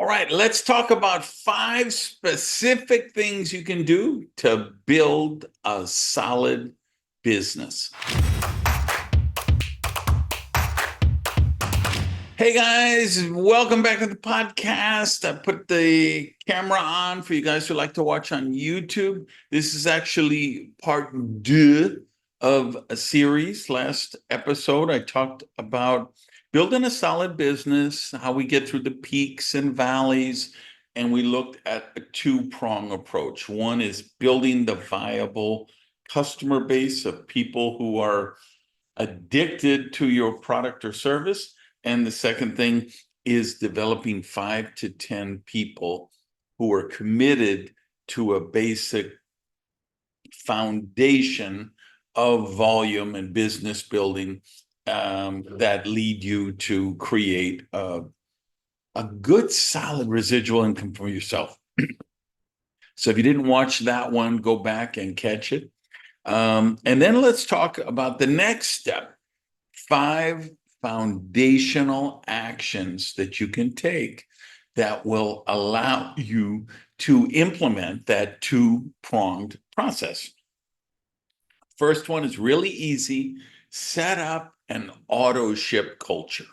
All right, let's talk about 5 specific things you can do to build a solid business. Hey guys, welcome back to the podcast. I put the camera on for you guys who like to watch on YouTube. This is actually part two of a series. Last episode, I talked about building a solid business, how we get through the peaks and valleys, and we looked at a two-prong approach. One is building the viable customer base of people who are addicted to your product or service. And the second thing is developing 5 to 10 people who are committed to a basic foundation of volume and business building that lead you to create a good, solid residual income for yourself. So if you didn't watch that one, go back and catch it. And then let's talk about the next step. 5 foundational actions that you can take that will allow you to implement that two-pronged process. First one is really easy. Set up an auto ship culture.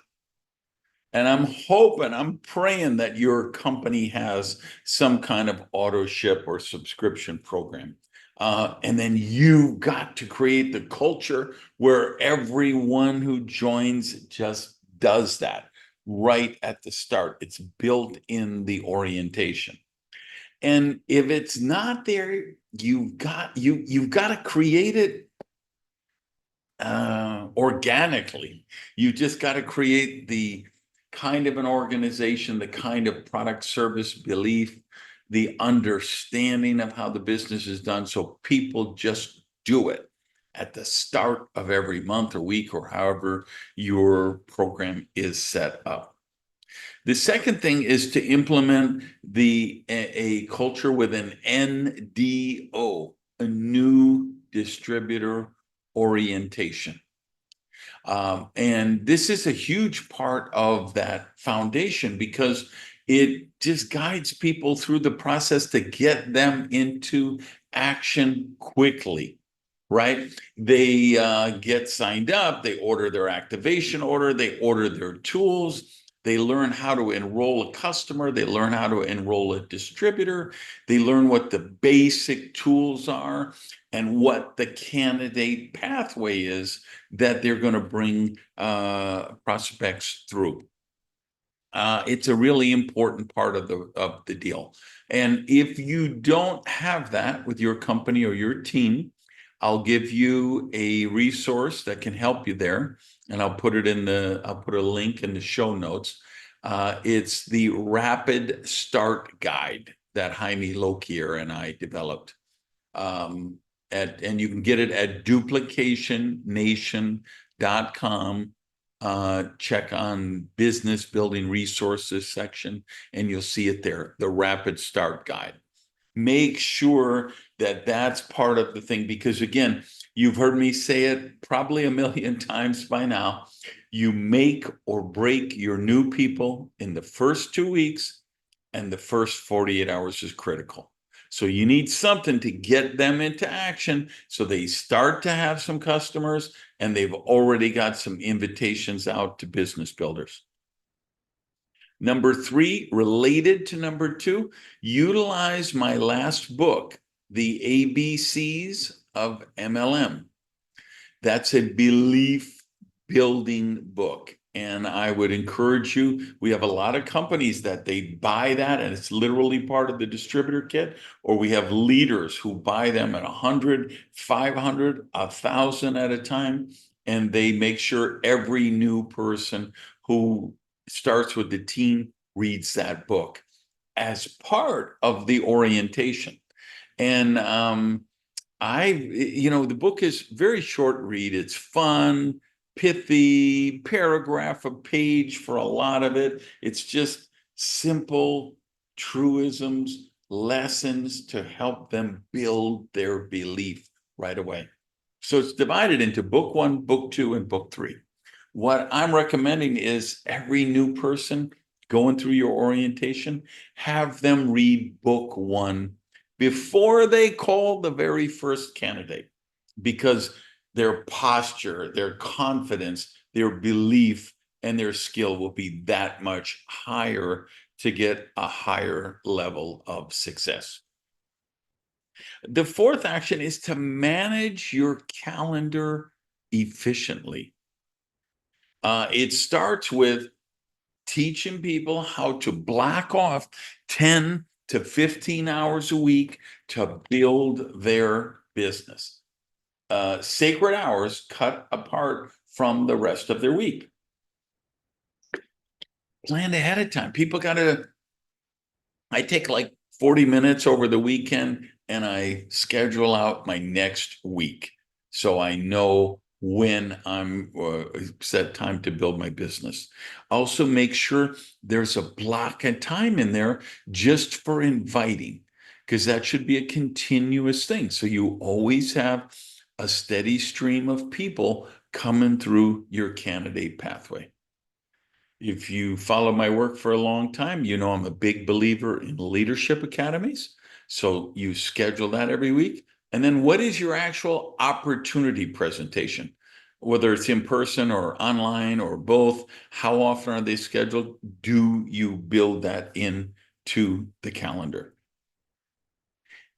And I'm hoping, I'm praying that your company has some kind of auto ship or subscription program. And then you've got to create the culture where everyone who joins just does that right at the start. It's built in the orientation. And if it's not there, you've got to create it organically. You just got to create the kind of an organization, the kind of product, service, belief, the understanding of how the business is done, so people just do it at the start of every month or week or however your program is set up. The second thing is to implement a culture with an NDO, a new distributor orientation. And this is a huge part of that foundation because it just guides people through the process to get them into action quickly, right? They get signed up, they order their activation order, they order their tools, they learn how to enroll a customer, they learn how to enroll a distributor, they learn what the basic tools are and what the candidate pathway is that they're going to bring prospects through. It's a really important part of the deal. And if you don't have that with your company or your team, I'll give you a resource that can help you there. And I'll put a link in the show notes. It's the Rapid Start Guide that Jaime Lokier and I developed. And you can get it at duplicationnation.com. Check on business building resources section, and you'll see it there, the Rapid Start Guide. Make sure that that's part of the thing, because again, you've heard me say it probably a million times by now. You make or break your new people in the first 2 weeks, and the first 48 hours is critical. So you need something to get them into action so they start to have some customers and they've already got some invitations out to business builders. Number 3, related to number 2, utilize my last book, The ABCs of MLM. That's a belief building book. And I would encourage you, we have a lot of companies that they buy that and it's literally part of the distributor kit, or we have leaders who buy them at 100, 500, 1,000 at a time. And they make sure every new person who starts with the team reads that book as part of the orientation. And the book is very short read. It's fun, pithy, paragraph a page for a lot of it. It's just simple truisms, lessons to help them build their belief right away. So it's divided into book 1, book 2, and book 3. What I'm recommending is every new person going through your orientation, have them read book one before they call the very first candidate, because their posture, their confidence, their belief, and their skill will be that much higher to get a higher level of success. The fourth action is to manage your calendar efficiently. It starts with teaching people how to block off 10 to 15 hours a week to build their business. Sacred hours cut apart from the rest of their week. Plan ahead of time. People got to, I take like 40 minutes over the weekend and I schedule out my next week. So I know when I'm set time to build my business. Also make sure there's a block of time in there just for inviting, because that should be a continuous thing. So you always have a steady stream of people coming through your candidate pathway. If you follow my work for a long time, you know I'm a big believer in leadership academies. So you schedule that every week. And then what is your actual opportunity presentation? Whether it's in person or online or both, how often are they scheduled? Do you build that into the calendar?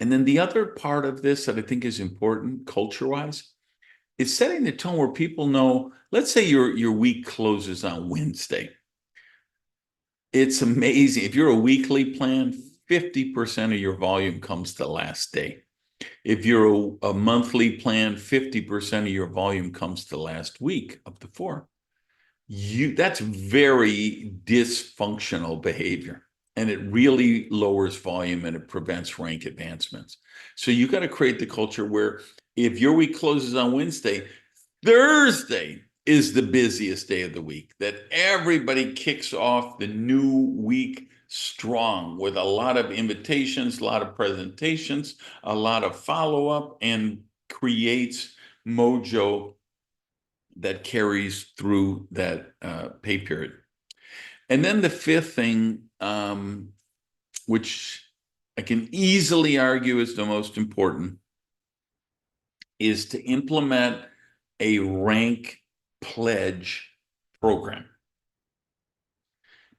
And then the other part of this that I think is important culture-wise is setting the tone where people know, let's say your week closes on Wednesday. It's amazing. If you're a weekly plan, 50% of your volume comes the last day. If you're a monthly plan, 50% of your volume comes the last week of the 4. That's very dysfunctional behavior. And it really lowers volume and it prevents rank advancements. So you got to create the culture where if your week closes on Wednesday, Thursday is the busiest day of the week, that everybody kicks off the new week strong with a lot of invitations, a lot of presentations, a lot of follow-up, and creates mojo that carries through that pay period. And then the fifth thing, which I can easily argue is the most important, is to implement a rank pledge program.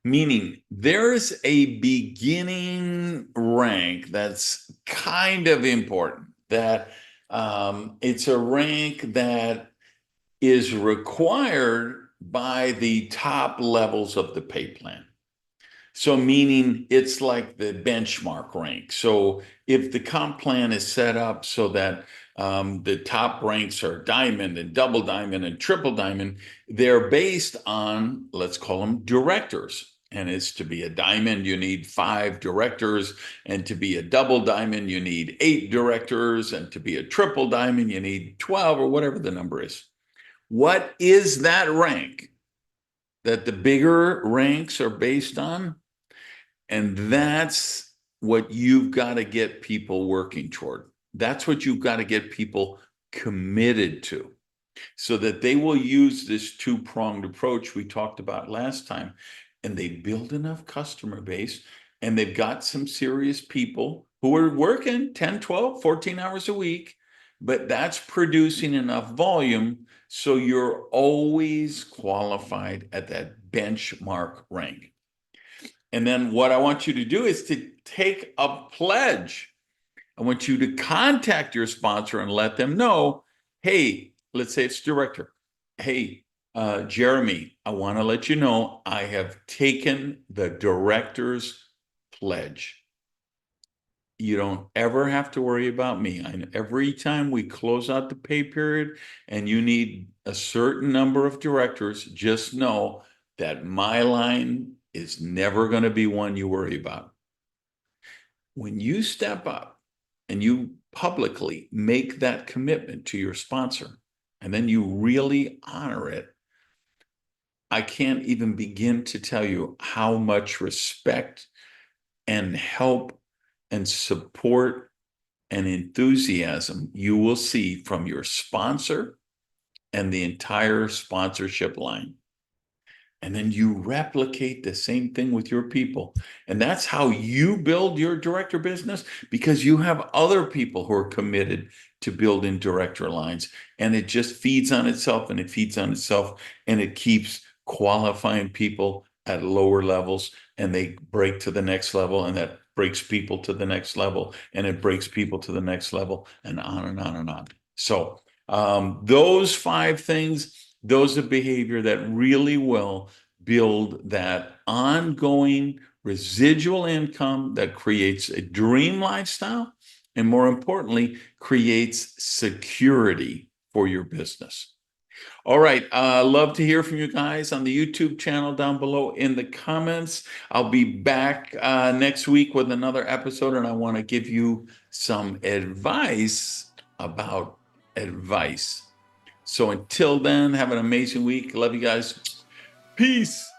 Meaning there's a beginning rank that's kind of important, that it's a rank that is required by the top levels of the pay plan. So meaning it's like the benchmark rank. So if the comp plan is set up so that the top ranks are diamond and double diamond and triple diamond, they're based on, let's call them directors. And it's to be a diamond, you need 5 directors. And to be a double diamond, you need 8 directors. And to be a triple diamond, you need 12 or whatever the number is. What is that rank that the bigger ranks are based on? And that's what you've got to get people working toward. That's what you've got to get people committed to, so that they will use this two-pronged approach we talked about last time, and they build enough customer base, and they've got some serious people who are working 10, 12, 14 hours a week, but that's producing enough volume so you're always qualified at that benchmark rank. And then what I want you to do is to take a pledge. I want you to contact your sponsor and let them know, hey, let's say it's director. Hey, Jeremy, I want to let you know I have taken the director's pledge. You don't ever have to worry about me. Every time we close out the pay period and you need a certain number of directors, just know that my line is never going to be one you worry about. When you step up and you publicly make that commitment to your sponsor, and then you really honor it, I can't even begin to tell you how much respect and help and support and enthusiasm you will see from your sponsor and the entire sponsorship line. And then you replicate the same thing with your people. And that's how you build your director business, because you have other people who are committed to building director lines. And it just feeds on itself and it feeds on itself, and it keeps qualifying people at lower levels, and they break to the next level, and that breaks people to the next level, and it breaks people to the next level, and on and on and on. So those 5 things, those are behavior that really will build that ongoing residual income that creates a dream lifestyle, and more importantly, creates security for your business. All right. Love to hear from you guys on the YouTube channel down below in the comments. I'll be back next week with another episode, and I want to give you some advice about advice. So until then, have an amazing week. Love you guys. Peace.